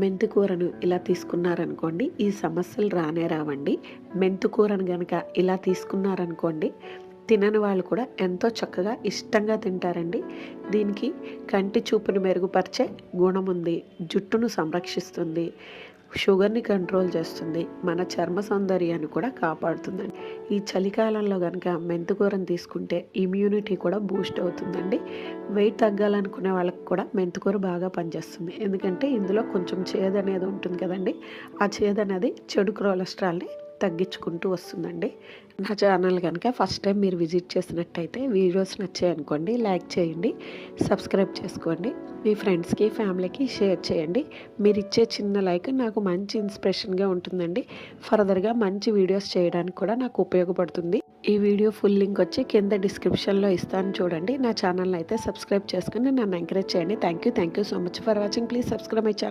మెంతికూరను ఇలా తీసుకున్నారనుకోండి ఈ సమస్యలు రానే రావండి. మెంతికూరను కనుక ఇలా తీసుకున్నారనుకోండి తినని వాళ్ళు కూడా ఎంతో చక్కగా ఇష్టంగా తింటారండి. దీనికి కంటి చూపును మెరుగుపరిచే గుణం ఉంది, జుట్టును సంరక్షిస్తుంది, షుగర్ని కంట్రోల్ చేస్తుంది, మన చర్మ సౌందర్యాన్ని కూడా కాపాడుతుందండి. ఈ చలికాలంలో కనుక మెంతికూరను తీసుకుంటే ఇమ్యూనిటీ కూడా బూస్ట్ అవుతుందండి. వెయిట్ తగ్గాలనుకునే వాళ్ళకి కూడా మెంతికూర బాగా పనిచేస్తుంది. ఎందుకంటే ఇందులో కొంచెం చేదు అనేది ఉంటుంది కదండి. ఆ చేదు అనేది చెడు కొలెస్ట్రాల్ని తగ్గించుకుంటూ వస్తుందండి. నా ఛానల్ కనుక ఫస్ట్ టైం మీరు విజిట్ చేసినట్టయితే వీడియోస్ నచ్చాయనుకోండి లైక్ చేయండి, సబ్స్క్రైబ్ చేసుకోండి, మీ ఫ్రెండ్స్కి ఫ్యామిలీకి షేర్ చేయండి. మీరు ఇచ్చే చిన్న లైక్ నాకు మంచి ఇన్స్పిరేషన్గా ఉంటుందండి. ఫర్దర్గా మంచి వీడియోస్ చేయడానికి కూడా నాకు ఉపయోగపడుతుంది. ఈ వీడియో ఫుల్ లింక్ వచ్చి కింద డిస్క్రిప్షన్లో ఇస్తాను చూడండి. నా ఛానల్ని అయితే సబ్స్క్రైబ్ చేసుకుని నన్ను ఎంకరేజ్ చేయండి. Thank you so much for watching. Please subscribe my channel.